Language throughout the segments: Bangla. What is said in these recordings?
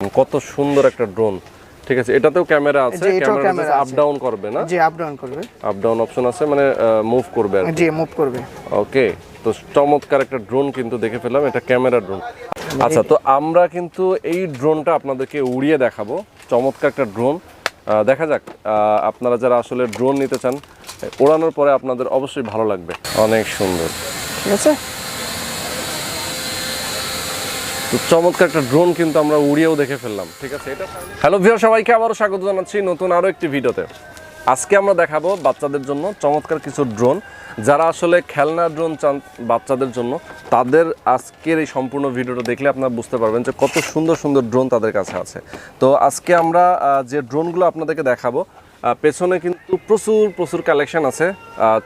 কত সুন্দর একটা ড্রোন। ঠিক আছে, এটাতেও ক্যামেরা আছে, ক্যামেরা আপ ডাউন করবে না? জি, আপ ডাউন করবে। আপ ডাউন অপশন আছে, মানে মুভ করবে আর কি। জি, মুভ করবে। ওকে, তো চমৎকার একটা ড্রোন কিন্তু দেখে ফেললাম, এটা ক্যামেরা ড্রোন। আচ্ছা, তো আমরা কিন্তু এই ড্রোনটা আপনাদেরকে উড়িয়ে দেখাবো। চমৎকার একটা ড্রোন, দেখা যাক আপনারা যারা আসলে ড্রোন নিতে চান, ওড়ানোর পরে আপনাদের অবশ্যই ভালো লাগবে। অনেক সুন্দর, ঠিক আছে। তো চমৎকার একটা ড্রোন কিন্তু আমরা উড়িয়েও দেখে ফেললাম। ঠিক আছে, এটা হ্যালো ভিউয়ার, সবাইকে আবারও স্বাগত জানাচ্ছি নতুন আরও একটি ভিডিওতে। আজকে আমরা দেখাবো বাচ্চাদের জন্য চমৎকার কিছু ড্রোন। যারা আসলে খেলনা ড্রোন চান বাচ্চাদের জন্য, তাদের আজকের এই সম্পূর্ণ ভিডিওটা দেখলে আপনারা বুঝতে পারবেন যে কত সুন্দর সুন্দর ড্রোন তাদের কাছে আছে। তো আজকে আমরা যে ড্রোনগুলো আপনাদেরকে দেখাবো, পেছনে কিন্তু প্রচুর কালেকশন আছে,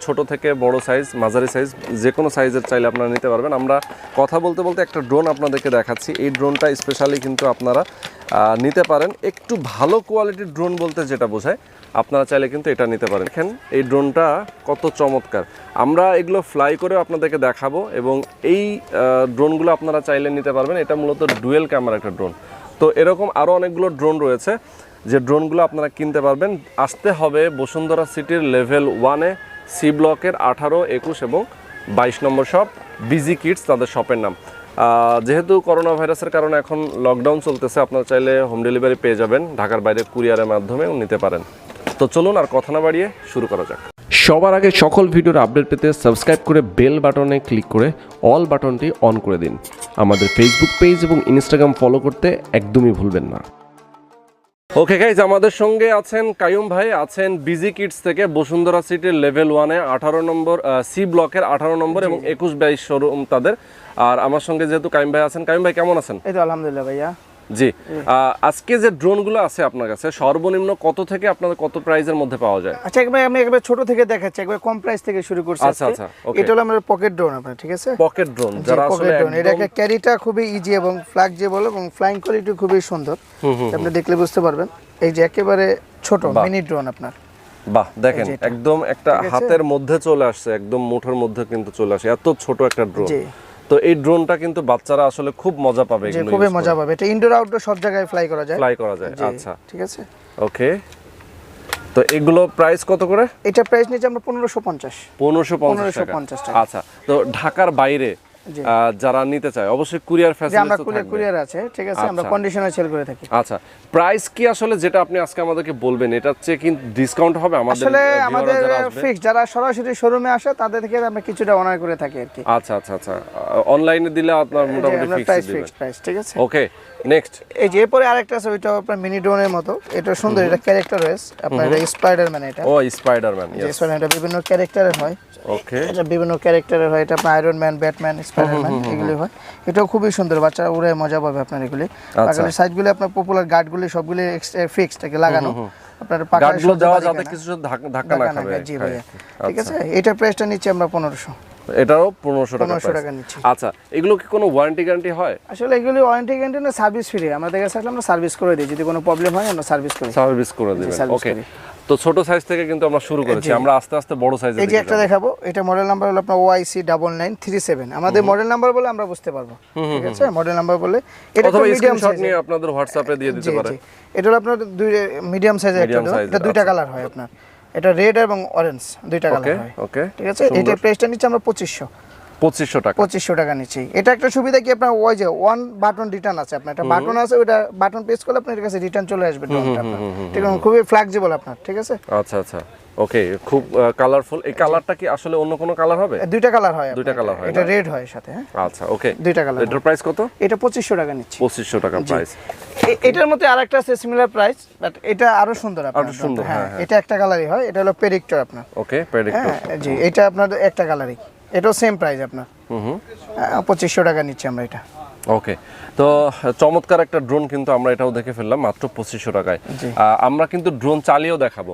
ছোট থেকে বড় সাইজ, মাঝারি সাইজ, যে কোনো সাইজের চাইলে আপনারা নিতে পারবেন। আমরা কথা বলতে বলতে একটা ড্রোন আপনাদেরকে দেখাচ্ছি। এই ড্রোনটা স্পেশালি কিন্তু আপনারা নিতে পারেন। একটু ভালো কোয়ালিটির ড্রোন বলতে যেটা বোঝায়, আপনারা চাইলে কিন্তু এটা নিতে পারেন। দেখেন এই ড্রোনটা কত চমৎকার। আমরা এগুলো ফ্লাই করেও আপনাদেরকে দেখাবো, এবং এই ড্রোনগুলো আপনারা চাইলে নিতে পারবেন। এটা মূলত ডুয়েল ক্যামেরা একটা ড্রোন। তো এরকম আরও অনেকগুলো ড্রোন রয়েছে, যে ড্রোনগুলো আপনারা কিনতে পারবেন। আসতে হবে বসুন্ধরা সিটির লেভেল 1-এ সি ব্লকের 18, 21 এবং 22 নম্বর শপ, বিজি কিডস তাদের শপের নাম। যেহেতু করোনা ভাইরাসের কারণে এখন লকডাউন চলতেছে, আপনারা চাইলে হোম ডেলিভারি পেয়ে যাবেন, ঢাকার বাইরে কুরিয়ারের মাধ্যমেও নিতে পারেন। তো চলুন আর কথা না বাড়িয়ে শুরু করা যাক। সবার আগে সকল ভিডিওর আপডেট পেতে সাবস্ক্রাইব করে বেল বাটনে ক্লিক করে অল বাটনটি অন করে দিন। আমাদের ফেসবুক পেজ এবং ইনস্টাগ্রাম ফলো করতে একদমই ভুলবেন না। ওকে গাইজ, আমাদের সঙ্গে আছেন কাইয়ুম ভাই, আছেন বিজি কিডস থেকে, বসুন্ধরা সিটির লেভেল 1-এ 18 নম্বর সি ব্লকের 18 নম্বর এবং 21-22 শোরুম তাদের। আর আমার সঙ্গে যেহেতু কাইয়ুম ভাই আছেন, কাইয়ুম ভাই কেমন আছেন? এই তো আলহামদুলিল্লাহ ভাইয়া। জি, আজকে যে ড্রোনগুলো আছে আপনার কাছে, সর্বনিম্ন কত থেকে আপনাদের কত প্রাইসের মধ্যে পাওয়া যায়? আচ্ছা, আমি একবার ছোট থেকে দেখাচ্ছি, একবার কম প্রাইস থেকে শুরু করছি। আচ্ছা আচ্ছা, ওকে। এটা হলো আমাদের পকেট ড্রোন আপনার, ঠিক আছে? পকেট ড্রোন, যারা আসলে এটা ক্যারিটা খুবই ইজি এবং ফ্লেক্সিবল এবং ফ্লাইং কোয়ালিটি খুবই সুন্দর। আপনি দেখলে বুঝতে পারবেন। এই যে একেবারে ছোট মিনি ড্রোন আপনার। বাহ, দেখেন একদম একটা হাতের মধ্যে চলে আসছে, একদম মুঠোর মধ্যে কিন্তু চলে আসে, এত ছোট একটা ড্রোন। তো এই ড্রোনটা কিন্তু বাচ্চারা আসলে খুব মজা পাবে, এগুলো খুবই মজা পাবে। এটা ইনডোর আউটডোর সব জায়গায় ফ্লাই করা যায়। আচ্ছা, ঠিক আছে, ওকে। তো এগুলো প্রাইস কত করে? এটা প্রাইস নিচে আমরা 1550 টাকা। আচ্ছা, তো ঢাকার বাইরে যারা নিতে চায় অবশ্যই কুরিয়ার ফ্যাসিলিটি আমরা কুরিয়ার আছে, ঠিক আছে? আমরা কন্ডিশনাল সেল করে থাকি। আচ্ছা, প্রাইস কি আসলে যেটা আপনি আজকে আমাদেরকে বলবেন, এটার চেয়ে কি ডিসকাউন্ট হবে আমাদের? আসলে আমাদের ফিক্স, যারা সরাসরি শোরুমে আসে তাদের থেকে আমরা কিছুটা অনার করে থাকি আর কি। আচ্ছা আচ্ছা আচ্ছা, অনলাইনে দিলে আপনার মোটামুটি ফিক্স প্রাইস, ঠিক আছে? ওকে, নেক্সট। এই যে এরপরে আরেকটা আছে, ওইটা আপনার মিনি ড্রোনের মতো। এটা সুন্দর, এটা ক্যারেক্টার রয়েছে আপনার, এটা স্পাইডারম্যান। এটা স্পাইডারম্যান, এটা বিভিন্ন ক্যারেক্টারের হয়। ওকে, এটা বিভিন্ন ক্যারেক্টারের হয়। এটা আপনার আয়রন ম্যান, ব্যাটম্যান, স্পাইডারম্যান এগুলি হয়। এটাও খুবই সুন্দর, বাচ্চারা উড়ে মজা পাবে আপনার এগুলি। আর সাইজগুলো আপনার পপুলার গার্ডগুলি সবগুলি ফিক্সড থাকে লাগানো। আপনার গার্ডগুলো দেওয়া যাতে কিছু ধাক্কা না খাবে। জি ভাইয়া, ঠিক আছে। এটার প্রাইসটা নিচে আমরা 1500। এটাও 1500 টাকা নিচ্ছি। আচ্ছা, এগুলো কি কোনো ওয়ারেন্টি গ্যারান্টি হয়? আসলে এগুলি ওয়ারেন্টি গ্যারান্টি না, সার্ভিস ফ্রি। আমাদের কাছে আসলে আমরা সার্ভিস করে দিই, যদি কোনো প্রবলেম হয় আমরা সার্ভিস করে দিবেন। ওকে, তো ছোট সাইজ থেকে কিন্তু আমরা শুরু করেছি, আমরা আস্তে আস্তে বড় সাইজে। এই যে একটা দেখাবো, এটা মডেল নাম্বার হলো আপনার OIC9937। আমাদের মডেল নাম্বার বলে আমরা বুঝতে পারবো, ঠিক আছে? মডেল নাম্বার বলে এটা তো মিডিয়াম সাইজ নিয়ে আপনাদের হোয়াটসঅ্যাপে দিয়ে দিতে পারেন। এটা হলো আপনার মিডিয়াম সাইজের একটা ড্রোন। এটা দুইটা কালার হয় আপনার, এটা রেড এবং অরেঞ্জ দুইটা কালার হয়। ওকে, ঠিক আছে। এটার প্রাইসটা নিচে আমরা 2500 টাকা নিচ্ছি। এটা একটা সুবিধা কি, আপনার ওই যে ওয়ান বাটন রিটার্ন আছে আপনার, একটা বাটন আছে, ওটা বাটন প্রেস করলে আপনার কাছে রিটার্ন চলে আসবে ড্রোনটা আপনার, ঠিক আছে? খুবই ফ্লেক্সিবল আপনার, ঠিক আছে? আচ্ছা আচ্ছা, ওকে, খুব কালারফুল। এই কালারটা কি আসলে অন্য কোনো কালার হবে? দুইটা কালার হয়, এটা রেড হয় সাথে। আচ্ছা, ওকে, দুইটা কালার। এটার প্রাইস কত? এটা 2500 টাকা নিচ্ছি। 2500 টাকা প্রাইস। এটার মধ্যে আরেকটা আছে সিমিলার প্রাইস, বাট এটা আরো সুন্দর আপনার। হ্যাঁ, এটা একটা কালারই হয়। এটা হলো প্রেডিক্টর আপনার। ওকে, প্রেডিক্টর, জি। এটা আপনার একটা কালারই, এটাও সেম প্রাইস আপনার। 2500 টাকা নিচ্ছি আমরা এটা। ওকে, তো চমৎকার একটা ড্রোন কিন্তু আমরা এটাও দেখে ফেললাম মাত্র 2500 টাকায়। আমরা কিন্তু ড্রোন চালিয়েও দেখাবো,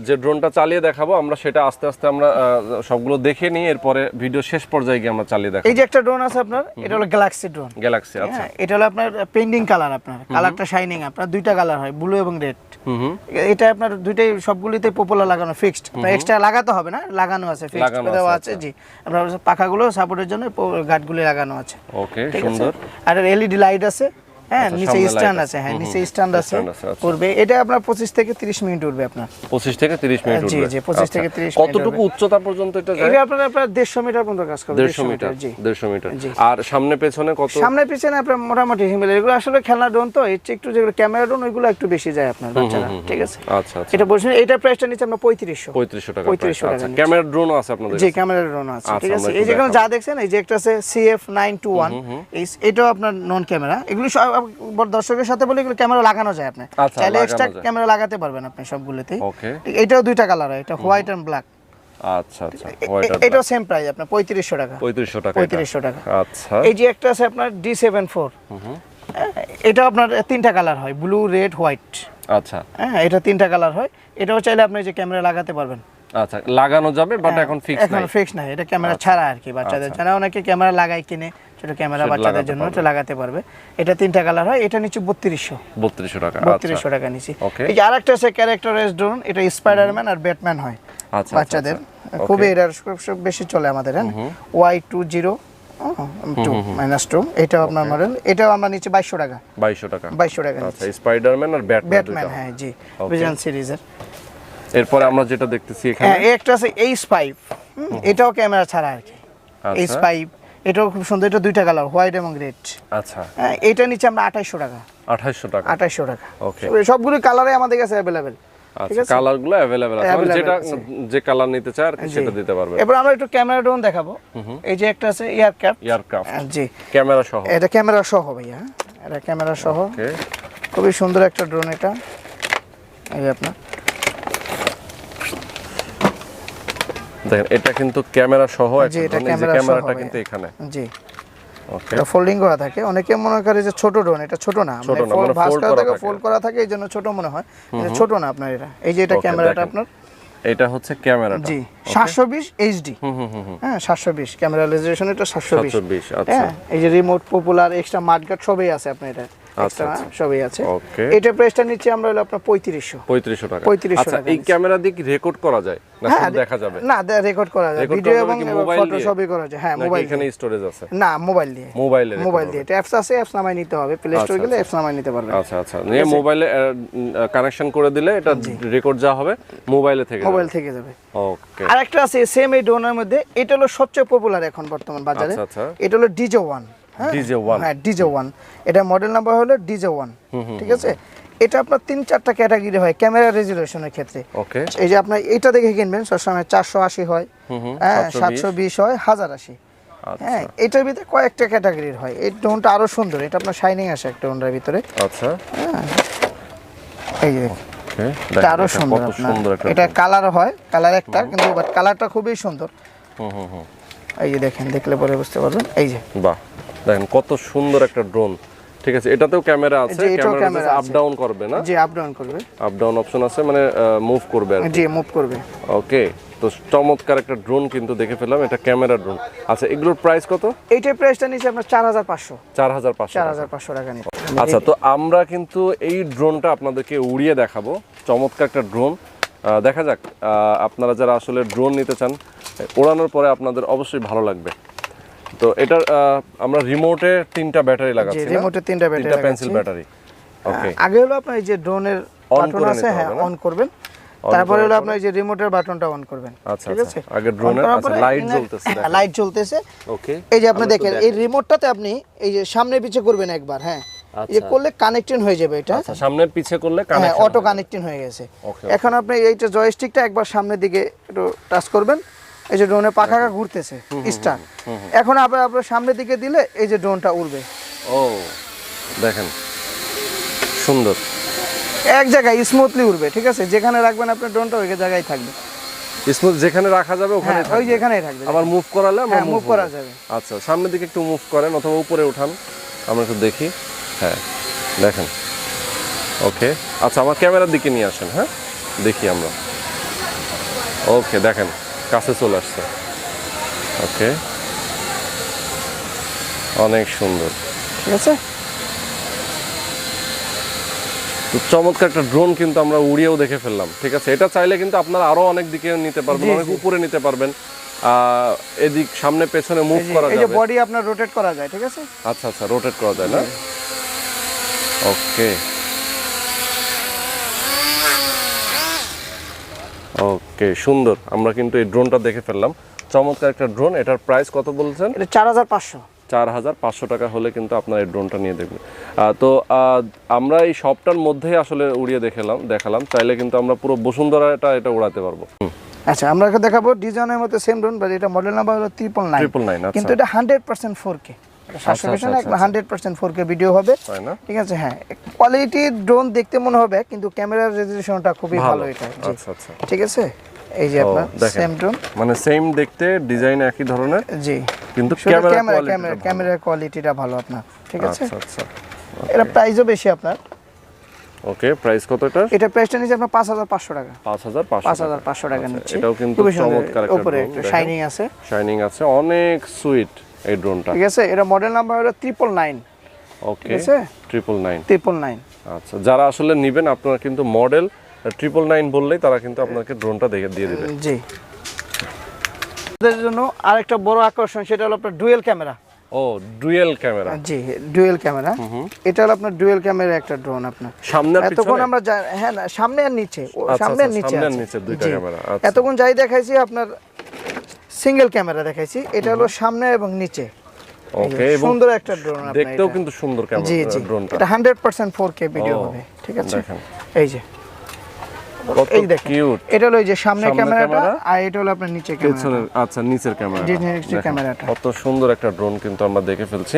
যে ড্রোনটা চালিয়ে দেখাবো আমরা, সেটা আস্তে আস্তে আমরা সবগুলো দেখে নিই, এরপরে ভিডিও শেষ পর্যায়ে গিয়ে আমরা চালিয়ে দেখাবো। এই যে একটা ড্রোন আছে আপনার, এটা হলো গ্যালাক্সি ড্রোন। আচ্ছা, এটা হলো আপনার পেন্ডিং কালার, আপনার কালারটা শাইনিং। আপনার দুইটা কালার হয়, ব্লু এবং রেড। এটা আপনার দুইটাই সবগুলিতে পপুলার লাগানো, ফিক্সড। এক্সট্রা লাগাতে হবে না, লাগানো আছে, ফিক্সড দেওয়া আছে। জি, আপনার পাখাগুলো সাপোর্টের জন্য গার্ডগুলি লাগানো আছে। ওকে, সুন্দর। আর এলইডি লাইট আছে, হ্যাঁ নিচে স্ট্যান্ড আছে, হ্যাঁ নিচে স্ট্যান্ড আছে উঠবে। এটা আপনার 25 থেকে 30 মিনিট উঠবে আপনার। 25 থেকে 30 মিনিট উঠবে। জি জি 25 থেকে 30 মিনিট। কতটুকু উচ্চতা পর্যন্ত এটা যায়? এটা আপনার 150 মিটার পর্যন্ত কাজ করবে। 150 মিটার। জি 150 মিটার। আর সামনে পেছনে কত? সামনে পেছনে আপনার মোটামুটি হিমেল। এগুলো আসলে খেলনা ড্রোন তো, এর চেয়ে একটু যেগুলো ক্যামেরা ড্রোন ওইগুলো একটু বেশি যায় আপনার বাচ্চারা, ঠিক আছে? আচ্ছা আচ্ছা। এটা বলছেন এটা প্রাইসটা নিচে আমরা 3500 টাকা। 3500 টাকা। আচ্ছা ক্যামেরা ড্রোনও আছে আপনাদের? জি ক্যামেরা ড্রোন আছে, ঠিক আছে। এই যেগুলো যা দেখছেন, এই যে একটা আছে CF921, এটাও আপনার নন ক্যামেরা। এগুলো সব দর্শকের সাথে বলে এগুলো ক্যামেরা লাগানো যায়, আপনি চাইলে এক্সট্রা ক্যামেরা লাগাতে পারবেন আপনি সবগুলোতেই। ওকে। এটাও দুইটা কালার হয়, এটা হোয়াইট এন্ড ব্ল্যাক। আচ্ছা আচ্ছা। হোয়াইট আর এটাও সেম প্রাইস আপনার 3500 টাকা। 3500 টাকা। আচ্ছা। এই যে একটা আছে আপনার D74, এটা আপনার তিনটা কালার হয়, ব্লু রেড হোয়াইট। আচ্ছা। হ্যাঁ এটা তিনটা কালার হয়। এটাও চাইলে আপনি যে ক্যামেরা লাগাতে পারবেন। আচ্ছা লাগানো যাবে, বাট এখন ফিক্স নাই। এখন ফিক্স নাই, এটা ক্যামেরা ছাড়া আর কি বাচ্চাদের জন্য। অনেকে ক্যামেরা লাগায় কিনে, ছোট ক্যামেরা বাচ্চাদের জন্য এটা লাগাতে পারবে। এটা তিনটা কালার হয়। এটা নিচে 3200 টাকা। 3200 টাকা নিচে। এই যে আরেকটা আছে ক্যারেক্টারাইজড ড্রোন, এটা স্পাইডারম্যান আর ব্যাটম্যান হয় বাচ্চাদের, খুবই এটা সব বেশি চলে আমাদের। হ্যাঁ Y20 -2 এটাও আপনার মডেল। এটাও আমরা নিচে 2200 টাকা। 2200 টাকা। আচ্ছা স্পাইডারম্যান আর ব্যাটম্যান, হ্যাঁ জি ভিশন সিরিজের। এরপর আমরা যেটা দেখতেছি এখানে, হ্যাঁ একটা আছে H5, এটাও ক্যামেরা ছাড়া আর কি। H5 এটাও খুব সুন্দর, এটা দুইটা কালার হোয়াইট এবং রেড। আচ্ছা এটা নিচে আমরা 2800 টাকা। 2800 টাকা। ওকে। সবগুলো কালারই আমাদের কাছে अवेलेबल। আচ্ছা কালারগুলো अवेलेबल আছে, মানে যেটা যে কালার নিতে চায় আর কি সেটা দিতে পারবে। এবার আমরা একটু ক্যামেরা ড্রোন দেখাবো। এই যে একটা আছে এয়ারক্রাফট। জি ক্যামেরা সহ। এটা ক্যামেরা সহ ভাইয়া, এটা ক্যামেরা সহ। ওকে। খুবই সুন্দর একটা ড্রোন এটা। এই যে আপনার দেখেন এটা কিন্তু ক্যামেরা সহ একটা, এই যে ক্যামেরাটা কিন্তু এখানে। জি ওকে। এটা ফোল্ডিং করা থাকে। অনেকে মনে করে যে ছোট ড্রোন, এটা ছোট না, মানে ফোল্ড করা থাকে এইজন্য ছোট মনে হয়, এটা ছোট না আপনার। এটা এই যে এটা ক্যামেরাটা আপনার, এটা হচ্ছে ক্যামেরাটা। জি 720 HD। হ্যাঁ 720 ক্যামেরা রেজোলিউশন, এটা 720। আচ্ছা। এই যে রিমোট, পপুলার, এক্সট্রা মাডগার্ড সবই আছে আপনার, এটা এক্সট্রা সবই আছে। ওকে। এটা প্রাইসটা নিচে আমরা হলো আপনার 3500 টাকা। আচ্ছা এই ক্যামেরা দিয়ে কি রেকর্ড করা যায় না শুধু দেখা যাবে? না রেকর্ড করা যায়, ভিডিও এবং ফটো সবই করা যায়। হ্যাঁ মোবাইল, এখানে স্টোরেজ আছে? না মোবাইল দিয়ে। মোবাইল দিয়ে অ্যাপস আছে, অ্যাপস নামাই নিতে হবে, প্লে স্টোরে গেলে অ্যাপস নামাই নিতে পারবেন। আচ্ছা আচ্ছা। নিয়ে মোবাইলে কানেকশন করে দিলে এটা রেকর্ড যা হবে মোবাইল থেকে যাবে। ওকে। আরেকটা আছে সেম এই ড্রোনের মধ্যে, এটা হলো সবচেয়ে পপুলার এখন বর্তমান বাজারে। আচ্ছা। এটা হলো DJ1। হ্যাঁ DJ1, এটা মডেল নাম্বার হলো DJ1, ঠিক আছে। এটা আপনার 3-4টা ক্যাটাগরি হয় ক্যামেরা রেজোলিউশনের ক্ষেত্রে। ওকে। এই যে আপনার এটা দেখে কিনবেন সবসময় 480 হয়, হ্যাঁ 720 হয়, 1080। হ্যাঁ এটার ভিতরে কয়েকটা ক্যাটাগরির হয়। এই ড্রোনটা আরো সুন্দর, এটা আপনার শাইনিং আছে একটা ড্রোনের ভিতরে। আচ্ছা। এই যে এটা আরো সুন্দর আপনার, এটা কালার হয়, কালার একটা কিন্তু বাট কালারটা খুবই সুন্দর। এই যে দেখেন, দেখলে পরে বুঝতে পারবেন। এই যে বাহ দেখেন কত সুন্দর একটা ড্রোন, ঠিক আছে। এটাতেও ক্যামেরা আছে, ক্যামেরা আপ ডাউন করবে না? জি আপ ডাউন করবে, আপ ডাউন অপশন আছে, মানে মুভ করবে আর কি। জি মুভ করবে। ওকে। তো চমৎকার একটা ড্রোন কিন্তু দেখে ফেললাম, এটা ক্যামেরা ড্রোন। আচ্ছা এগুলোর প্রাইস কত? এইটার প্রাইসটা নিচে আপনার 4500 টাকা নিচে। আচ্ছা তো আমরা কিন্তু এই ড্রোনটা আপনাদেরকে উড়িয়ে দেখাবো, চমৎকার একটা ড্রোন। দেখা যাক আপনারা যারা আসলে ড্রোন নিতে চান, ওড়ানোর পরে আপনাদের অবশ্যই ভালো লাগবে। তো এটার আমরা রিমোটে 3টা ব্যাটারি লাগাচ্ছি, রিমোটে 3টা ব্যাটারি, 3টা পেন্সিল ব্যাটারি। ওকে। আগে হলো আপনার এই যে ড্রোনের বাটন আছে, হ্যাঁ অন করবেন, তারপরে হলো আপনার এই যে রিমোটের বাটনটা অন করবেন, ঠিক আছে। আগে ড্রোনের লাইট জ্বলতেছে, লাইট জ্বলতেছে। ওকে। এই যে আপনি দেখেন এই রিমোটটাতে আপনি এই যে সামনে পিছে করবেন একবার, হ্যাঁ এই করলে কানেক্টিং হয়ে যাবে এটা। আচ্ছা সামনে পিছে করলে কানেকশন, অটো কানেক্টিং হয়ে গেছে। এখন আপনি এইটা জয়স্টিকটা একবার সামনের দিকে একটু টাচ করবেন, এই যে ড্রোনের পাখাটা ঘুরতেছে স্টার্ট। এখন আপনার সামনের দিকে দিলে এই যে ড্রোনটা উড়বে। ও দেখেন সুন্দর, এক জায়গায় স্মুথলি উড়বে, ঠিক আছে। যেখানে রাখবেন আপনার ড্রোনটা ওই জায়গায় থাকবে স্মুথ, যেখানে রাখা যাবে ওখানে ওই যে এখানেই থাকবে। আবার মুভ করালে আমরা মুভ করা যাবে। আচ্ছা সামনের দিকে একটু মুভ করেন অথবা উপরে উঠান, আমরা একটু দেখি। হ্যাঁ দেখেন। ওকে। আচ্ছা আমার ক্যামেরার দিকে নিয়ে আসেন, হ্যাঁ দেখি আমরা। ওকে দেখেন কাছে চলে আসছে। ওকে অনেক সুন্দর, ঠিক আছে। তো চমৎকার একটা ড্রোন কিন্তু আমরা উড়িয়েও দেখে ফেললাম, ঠিক আছে। এটা চাইলে কিন্তু আপনারা আরো অনেক দিকে নিতে পারবেন, অনেক উপরে নিতে পারবেন, এদিক সামনে পেছনে মুভ করা যাবে। এই যে বডি আপনার রোটেট করা যায়, ঠিক আছে। আচ্ছা আচ্ছা রোটেট করা যায় না? ওকে ওকে, সুন্দর। আমরা কিন্তু এই ড্রোনটা দেখে ফেললাম, চমৎকার একটা ড্রোন। এটার প্রাইস কত বলছেন? এটা 4500। 4500 টাকা হলে কিন্তু আপনার এই ড্রোনটা নিয়ে দেখবেন। তো আমরা এই সবটার মধ্যেই আসলে উড়িয়ে দেখালাম, চাইলে কিন্তু আমরা পুরো বসুন্ধরাটা এটা উড়াতে পারবো। আচ্ছা, আমরা এখন দেখাবো ডিজাইনের মতো সেম ড্রোন, বাট এটা মডেল নাম্বার হলো 999, কিন্তু এটা 100% 4K। 700 পিছনে 100% 4K ভিডিও হবে, তাই না? ঠিক আছে। হ্যাঁ, কোয়ালিটি ড্রোন দেখতে মনে হবে, কিন্তু ক্যামেরার রেজোলিউশনটা খুবই ভালো এটা। আচ্ছা আচ্ছা, ঠিক আছে। এই যে আপনার সেম ড্রোন, মানে সেম দেখতে, ডিজাইন একই ধরনের, জি, কিন্তু ক্যামেরার কোয়ালিটিটা ভালো আপনার, ঠিক আছে। আচ্ছা আচ্ছা, এটা প্রাইসও বেশি আপনার। ওকে, প্রাইস কত এটা? এটা প্রাইসটা নিচে আপনার 5500 টাকা। 5500 টাকা নিচ্ছে। এটাও কিন্তু চমৎকার একটা উপরে ড্রোন, একটু শাইনিং আছে, অনেক সুইট এই ড্রোনটা, ঠিক আছে। এটা মডেল নাম্বার হলো 999। ওকে, ঠিক আছে, 999। আচ্ছা, যারা আসলে নেবেন আপনারা কিন্তু মডেল 999 বললেই তারা কিন্তু আপনাকে ড্রোনটা দিয়ে দিবে। জি, এর জন্য আরেকটা বড় আকর্ষণ, সেটা হলো আপনার ডুয়েল ক্যামেরা। ও, ডুয়েল ক্যামেরা। জি, ডুয়েল ক্যামেরা। এটা হলো আপনার ডুয়েল ক্যামেরা একটা ড্রোন আপনার। সামনে আর পিছনে? এতক্ষণ আমরা হ্যাঁ না, সামনে আর নিচে, সামনে আর নিচে দুইটা ক্যামেরা। এতক্ষণ যাই দেখাইছি আপনার সিঙ্গেল ক্যামেরা দেখাইছি, এটা হলো সামনে এবং নিচে। ওকে, সুন্দর একটা ড্রোন, দেখতেও কিন্তু সুন্দর ক্যামেরা। জি জি, ড্রোনটা এটা 100% 4K ভিডিও হবে, ঠিক আছে। এই যে এই দেখেন, এটা হলো এই যে সামনে ক্যামেরাটা, আর এটা হলো আপনার নিচে ক্যামেরা। আচ্ছা, নিচের ক্যামেরাটা। কত সুন্দর একটা ড্রোন কিন্তু আমরা দেখে ফেলছি,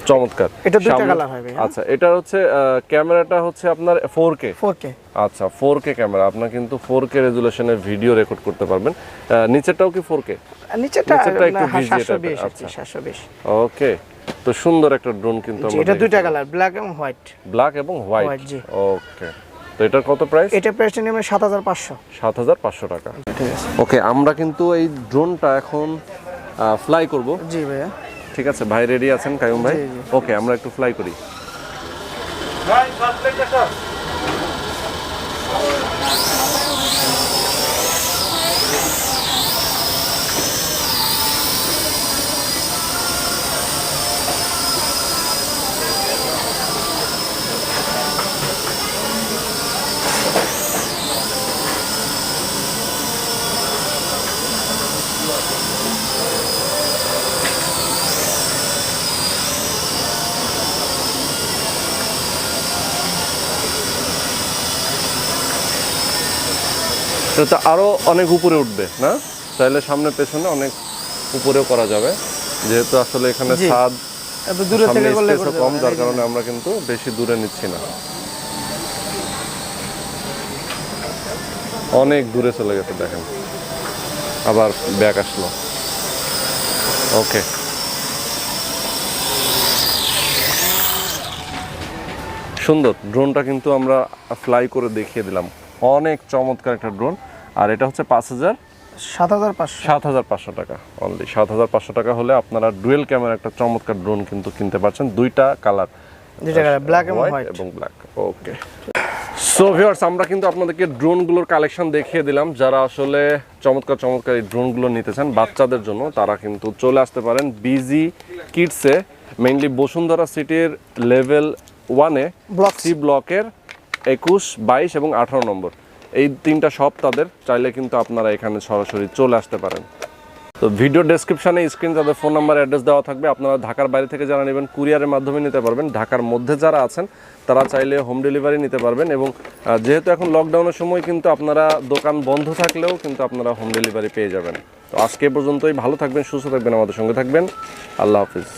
চমৎকার। এটা দুটো কালার হবে। আচ্ছা, এটা হচ্ছে ক্যামেরাটা হচ্ছে আপনার 4K। আচ্ছা, 4K ক্যামেরা, আপনার কিন্তু 4K রেজোলিউশনের ভিডিও রেকর্ড করতে পারবেন। নিচেরটাও কি 4K? নিচেরটা একটু 720। ওকে, তো সুন্দর একটা ড্রোন কিন্তু আমরা। এটা দুটো কালার, ব্ল্যাক এবং হোয়াইট। ওকে, তো এটার কত প্রাইস? এটা প্রাইসটা নেবে 7500 টাকা। ঠিক আছে। ওকে, আমরা কিন্তু এই ড্রোনটা এখন ফ্লাই করব। জি ভাইয়া, ঠিক আছে ভাই, রেডি আছেন কায়ুম ভাই? ওকে, আমরা একটু ফ্লাই করি। এটা আরো অনেক উপরে উঠবে না? চাইলে সামনে পেছনে অনেক উপরেও করা যাবে, যেহেতু আসলে এখানে ছাদ এত দূরে থেকে করলে কম, যার কারণে আমরা কিন্তু বেশি দূরে নিচ্ছি না। অনেক দূরে চলে গেছে, দেখেন আবার ব্যাক আসলো। ওকে, সুন্দর ড্রোনটা কিন্তু আমরা ফ্লাই করে দেখিয়ে দিলাম, অনেক চমৎকার একটা ড্রোন। আর এটা হচ্ছে 7500 টাকা অনলি। 7500 টাকা হলে আপনারা ডুয়েল ক্যামেরা একটা চমৎকার ড্রোন কিন্তু কিনতে পারছেন, দুইটা কালার, ব্ল্যাক এবং হোয়াইট। ওকে, সো ভিউয়ার্স, আমরা কিন্তু আপনাদেরকে ড্রোনগুলোর কালেকশন দেখিয়ে দিলাম। যারা আসলে চমৎকার এই ড্রোনগুলো নিতে চান বাচ্চাদের জন্য, তারা কিন্তু চলে আসতে পারেন বিজি কিডসে, মেইনলি বসুন্ধরা সিটির লেভেল 1-এ সি ব্লকের 21, 22 এবং 18 নম্বর, এই তিনটা শপ তাদের। চাইলে কিন্তু আপনারা এখানে সরাসরি চলে আসতে পারেন। তো ভিডিও ডেসক্রিপশনে স্ক্রিন তাদের ফোন নাম্বার, অ্যাড্রেস দেওয়া থাকবে। আপনারা ঢাকার বাইরে থেকে যারা নেবেন কুরিয়ারের মাধ্যমে নিতে পারবেন। ঢাকার মধ্যে যারা আছেন তারা চাইলে হোম ডেলিভারি নিতে পারবেন। এবং যেহেতু এখন লকডাউনের সময় কিন্তু আপনারা দোকান বন্ধ থাকলেও কিন্তু আপনারা হোম ডেলিভারি পেয়ে যাবেন। তো আজকে পর্যন্তই, ভালো থাকবেন, সুস্থ থাকবেন, আমাদের সঙ্গে থাকবেন। আল্লাহ হাফিজ।